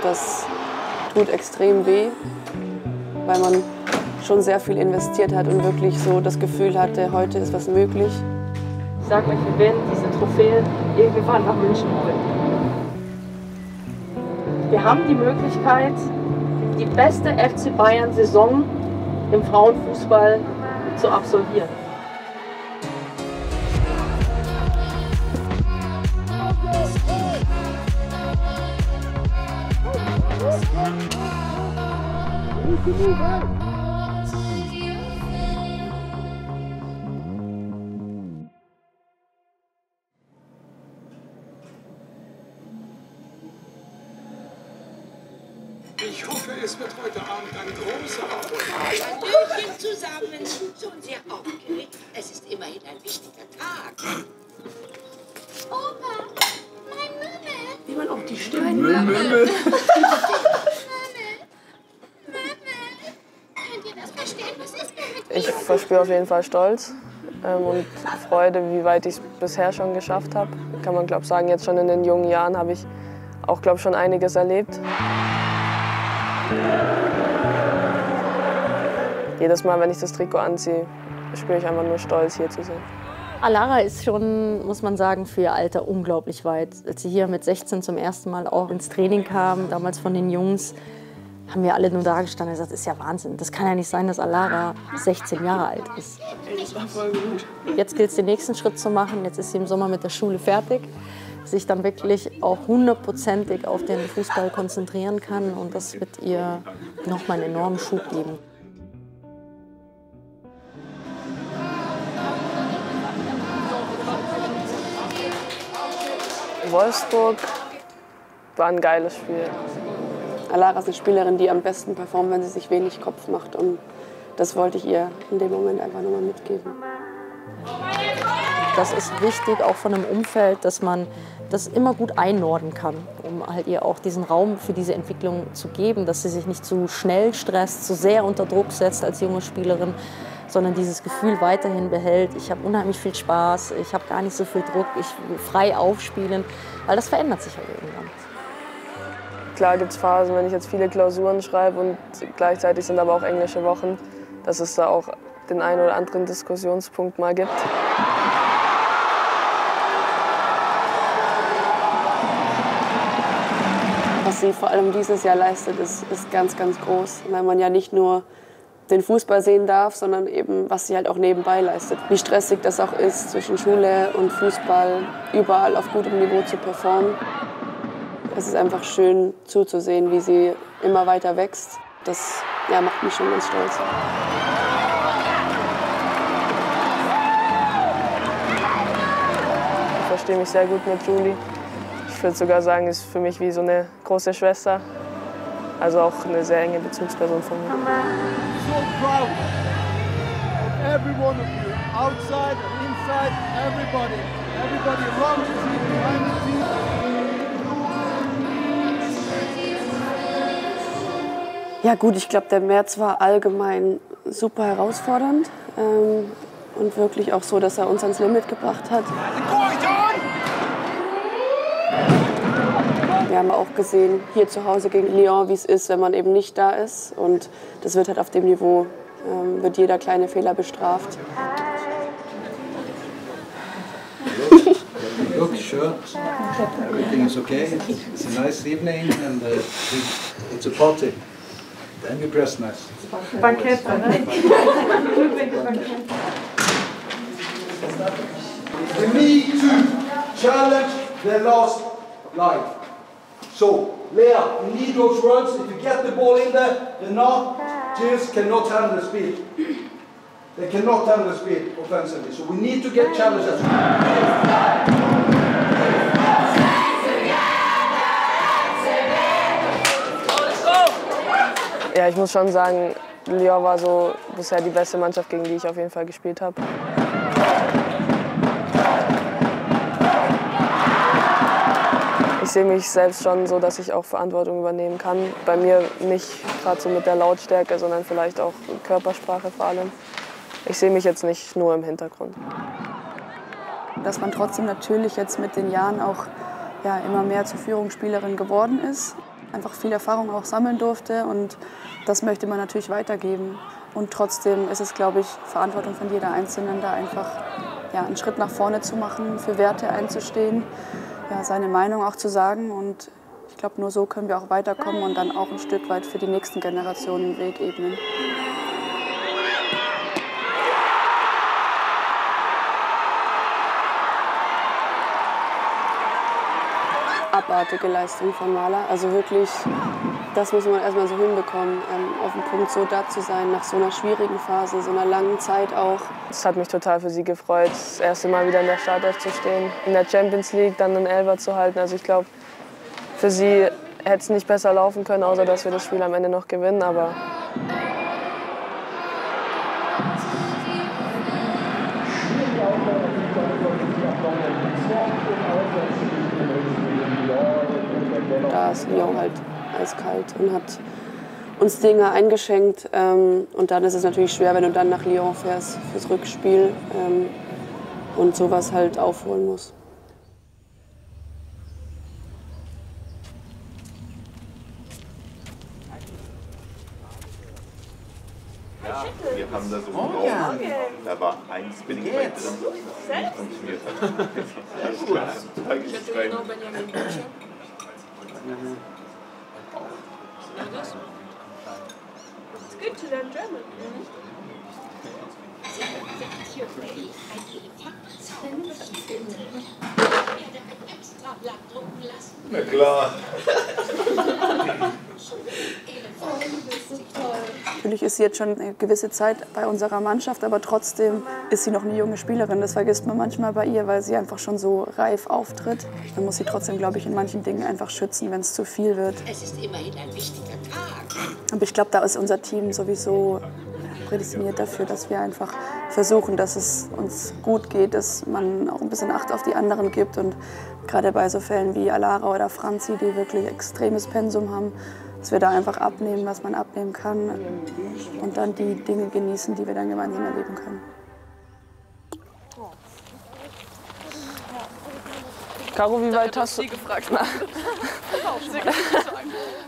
Das tut extrem weh, weil man schon sehr viel investiert hat und wirklich so das Gefühl hatte, heute ist was möglich. Ich sage euch, wir werden diese Trophäe irgendwann nach München holen. Wir haben die Möglichkeit, die beste FC Bayern-Saison im Frauenfußball zu absolvieren. Ich hoffe, es wird heute Abend ein großer Erfolg. Hallöchen zusammen. Schon sehr aufgeregt. Es ist immerhin ein wichtiger Tag. Opa, mein Mümmel. Wie man auch die Stimme Mümmel. Könnt ihr das verstehen? Was ist denn mit Ich verspüre auf jeden Fall Stolz und Freude, wie weit ich es bisher schon geschafft habe. Kann man, glaube ich, sagen, jetzt schon in den jungen Jahren habe ich auch, glaube ich, schon einiges erlebt. Jedes Mal, wenn ich das Trikot anziehe, spüre ich einfach nur Stolz, hier zu sein. Alara ist schon, muss man sagen, für ihr Alter unglaublich weit. Als sie hier mit 16 zum ersten Mal auch ins Training kam, damals von den Jungs, haben wir alle nur da gestanden und gesagt, das ist ja Wahnsinn. Das kann ja nicht sein, dass Alara 16 Jahre alt ist. Das war voll gut. Jetzt gilt es, den nächsten Schritt zu machen. Jetzt ist sie im Sommer mit der Schule fertig. Sich dann wirklich auch 100%ig auf den Fußball konzentrieren kann. Und das wird ihr nochmal einen enormen Schub geben. Wolfsburg war ein geiles Spiel. Alara ist eine Spielerin, die am besten performt, wenn sie sich wenig Kopf macht. Und das wollte ich ihr in dem Moment einfach nochmal mitgeben. Das ist wichtig, auch von einem Umfeld, dass man das immer gut einordnen kann, um halt ihr auch diesen Raum für diese Entwicklung zu geben, dass sie sich nicht zu schnell stresst, zu sehr unter Druck setzt als junge Spielerin, sondern dieses Gefühl weiterhin behält. Ich habe unheimlich viel Spaß, ich habe gar nicht so viel Druck, ich will frei aufspielen, weil das verändert sich halt irgendwann. Klar gibt es Phasen, wenn ich jetzt viele Klausuren schreibe und gleichzeitig sind aber auch englische Wochen, dass es da auch den einen oder anderen Diskussionspunkt mal gibt. Was sie vor allem dieses Jahr leistet, ist ganz, ganz groß, weil man ja nicht nur den Fußball sehen darf, sondern eben, was sie halt auch nebenbei leistet. Wie stressig das auch ist, zwischen Schule und Fußball überall auf gutem Niveau zu performen. Es ist einfach schön zuzusehen, wie sie immer weiter wächst. Das ja, macht mich schon ganz stolz. Ich verstehe mich sehr gut mit Julie. Ich würde sogar sagen, ist für mich wie so eine große Schwester. Also auch eine sehr enge Bezugsperson von mir. So proud of every one of you, outside and inside, everybody. Everybody around the team, behind the team. Ja gut, ich glaube, der März war allgemein super herausfordernd und wirklich auch so, dass er uns ans Limit gebracht hat. Wir haben auch gesehen, hier zu Hause gegen Lyon, wie es ist, wenn man eben nicht da ist. Und das wird halt auf dem Niveau, wird jeder kleine Fehler bestraft. Look, sure. Everything is okay. It's a nice evening and it's a party. Then you dress nice. Bankett, ne? We need to challenge the last line. So, Lea, we need those runs. If you get the ball in there, the Gills cannot handle the speed. They cannot handle the speed offensively. So we need to get challenges. Ja, ich muss schon sagen, Lyon war so bisher die beste Mannschaft, gegen die ich auf jeden Fall gespielt habe. Ich sehe mich selbst schon so, dass ich auch Verantwortung übernehmen kann. Bei mir nicht gerade so mit der Lautstärke, sondern vielleicht auch Körpersprache vor allem. Ich sehe mich jetzt nicht nur im Hintergrund. Dass man trotzdem natürlich jetzt mit den Jahren auch ja, immer mehr zur Führungsspielerin geworden ist. einfach viel Erfahrung auch sammeln durfte und das möchte man natürlich weitergeben. Und trotzdem ist es, glaube ich, Verantwortung von jeder Einzelnen, da einfach einen Schritt nach vorne zu machen, für Werte einzustehen, seine Meinung auch zu sagen. Und ich glaube, nur so können wir auch weiterkommen und dann auch ein Stück weit für die nächsten Generationen den Weg ebnen. Abartige Leistung von Marla. Also wirklich, das muss man erstmal so hinbekommen, auf dem Punkt so da zu sein, nach so einer schwierigen Phase, so einer langen Zeit auch. Es hat mich total für sie gefreut, das erste Mal wieder in der Startelf zu stehen, in der Champions League dann einen Elfer zu halten. Also ich glaube, für sie hätte es nicht besser laufen können, außer dass wir das Spiel am Ende noch gewinnen. Aber da ist Lyon halt eiskalt und hat uns Dinge eingeschenkt. Und dann ist es natürlich schwer, wenn du dann nach Lyon fährst fürs Rückspiel und sowas halt aufholen musst. Ja, wir haben da so einen Raum, da war ein Spinning-Bike drin, das nicht funktioniert hat. Das ist klar, total gestrengt. It's good to learn German. Na klar. Natürlich ist sie jetzt schon eine gewisse Zeit bei unserer Mannschaft, aber trotzdem ist sie noch eine junge Spielerin. Das vergisst man manchmal bei ihr, weil sie einfach schon so reif auftritt. Man muss sie trotzdem, glaube ich, in manchen Dingen einfach schützen, wenn es zu viel wird. Es ist immerhin ein wichtiger Tag. Aber ich glaube, da ist unser Team sowieso prädestiniert dafür, dass wir einfach versuchen, dass es uns gut geht, dass man auch ein bisschen Acht auf die anderen gibt. Und gerade bei so Fällen wie Alara oder Franzi, die wirklich extremes Pensum haben, dass wir da einfach abnehmen, was man abnehmen kann und dann die Dinge genießen, die wir dann gemeinsam erleben können. Caro, wie weit hast du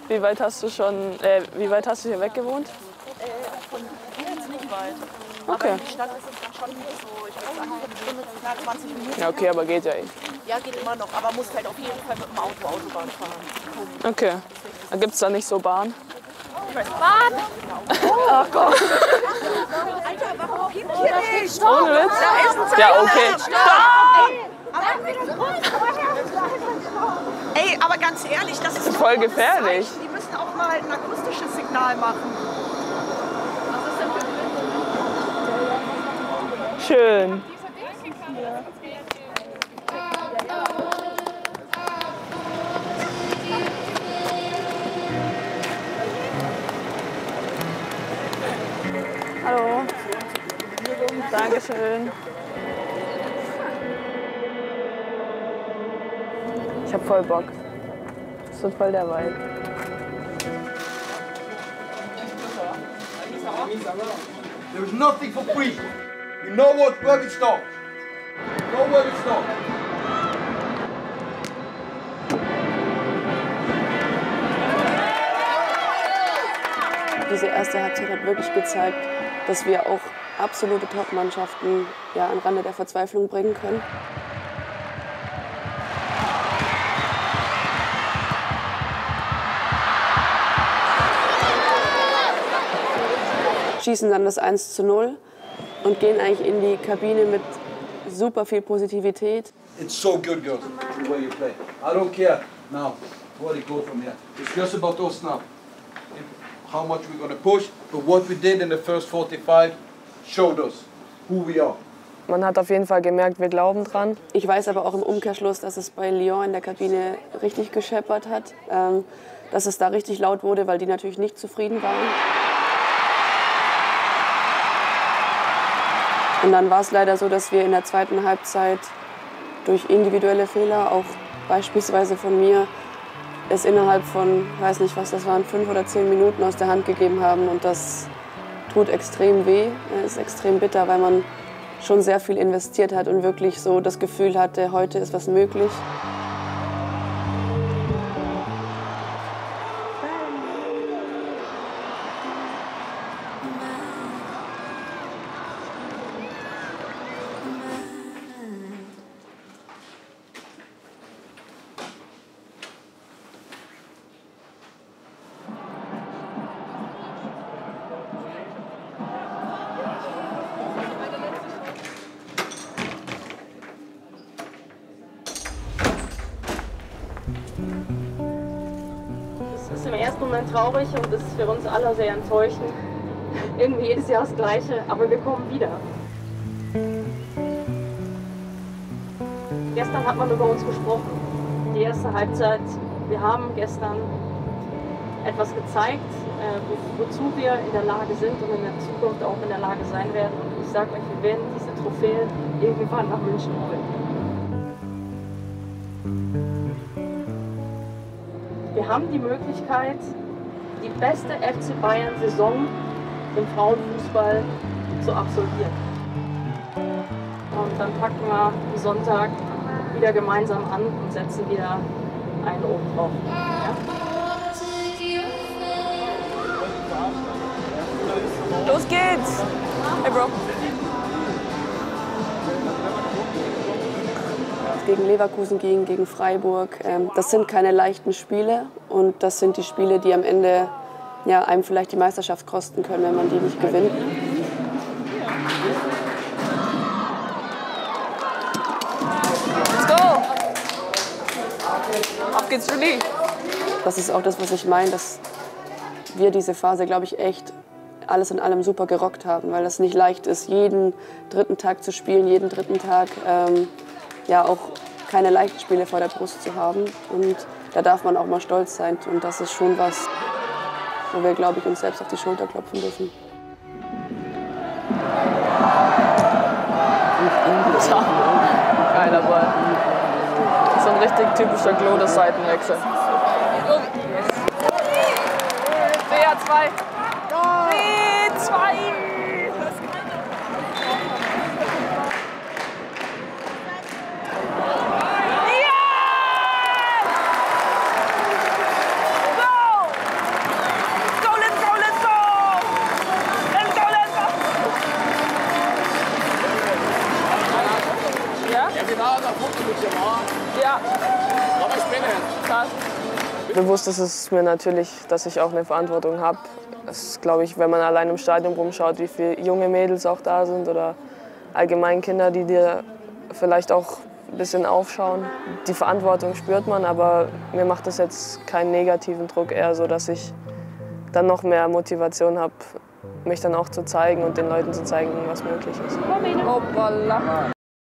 wie weit hast du schon, wie weit hast du hier weg gewohnt? Von hier jetzt nicht weit. Okay. Aber in die Stadt ist es dann schon so, ich würde sagen, eine Stunde, knapp 20 Minuten. Ja, okay, aber geht ja eh. Ja, geht immer noch, aber musst halt auf jeden Fall mit dem Auto Autobahn fahren. Okay. Gibt es da nicht so Bahn? Bahn! Oh Gott! Alter, warum piept hier nicht? Ohne Witz? Da ist ein Ja, okay. Ey, aber ganz ehrlich, das ist voll gefährlich. Die müssen auch mal ein akustisches Signal machen. Schön. Hallo. Dankeschön. Ich hab voll Bock. Das wird voll der Vibe. There is nothing for free. You know what? Where we stop. Know where we stop. Diese erste Halbzeit hat wirklich gezeigt, dass wir auch absolute Top-Mannschaften an Rande der Verzweiflung bringen können. Schießen dann das 1:0 und gehen eigentlich in die Kabine mit super viel Positivität. It's so good, girls, the way you play. I don't care now where they go from here. It's just about us now. How much we're going to push, but what we did in the first 45 showed us who we are. Man hat auf jeden Fall gemerkt, wir glauben dran. Ich weiß aber auch im Umkehrschluss, dass es bei Lyon in der Kabine richtig gescheppert hat, dass es da richtig laut wurde, weil die natürlich nicht zufrieden waren. Und dann war es leider so, dass wir in der zweiten Halbzeit durch individuelle Fehler, auch beispielsweise von mir, es innerhalb von, weiß nicht was das waren, 5 oder 10 Minuten aus der Hand gegeben haben. Und das tut extrem weh, ist extrem bitter, weil man schon sehr viel investiert hat und wirklich so das Gefühl hatte, heute ist was möglich. Es ist im ersten Moment traurig und es ist für uns alle sehr enttäuschend. Irgendwie jedes Jahr das Gleiche, aber wir kommen wieder. Gestern hat man über uns gesprochen, die erste Halbzeit. Wir haben gestern etwas gezeigt, wozu wir in der Lage sind und in der Zukunft auch in der Lage sein werden. Und ich sage euch, wir werden diese Trophäe irgendwann nach München bringen. Wir haben die Möglichkeit, die beste FC Bayern-Saison im Frauenfußball zu absolvieren. Und dann packen wir am Sonntag wieder gemeinsam an und setzen wieder einen oben drauf. Ja? Los geht's! Hey Bro. Gegen Leverkusen gegen Freiburg. Das sind keine leichten Spiele und das sind die Spiele, die am Ende ja, einem vielleicht die Meisterschaft kosten können, wenn man die nicht gewinnt. Let's go! Auf geht's, Julie! Das ist auch das, was ich meine, dass wir diese Phase, glaube ich, echt alles in allem super gerockt haben, weil es nicht leicht ist, jeden dritten Tag zu spielen, jeden dritten Tag ja auch keine leichten Spiele vor der Brust zu haben. Und da darf man auch mal stolz sein. Und das ist schon was, wo wir, glaube ich, uns selbst auf die Schulter klopfen dürfen. Geiler Ball. So ein richtig typischer Glode-Seitenwechsel. BR2. B2. Bewusst ist es mir natürlich, dass ich auch eine Verantwortung habe. Das ist, glaube ich, wenn man allein im Stadion rumschaut, wie viele junge Mädels auch da sind oder allgemein Kinder, die dir vielleicht auch ein bisschen aufschauen. Die Verantwortung spürt man, aber mir macht das jetzt keinen negativen Druck, eher so, dass ich dann noch mehr Motivation habe, mich dann auch zu zeigen und den Leuten zu zeigen, was möglich ist. Hoppala.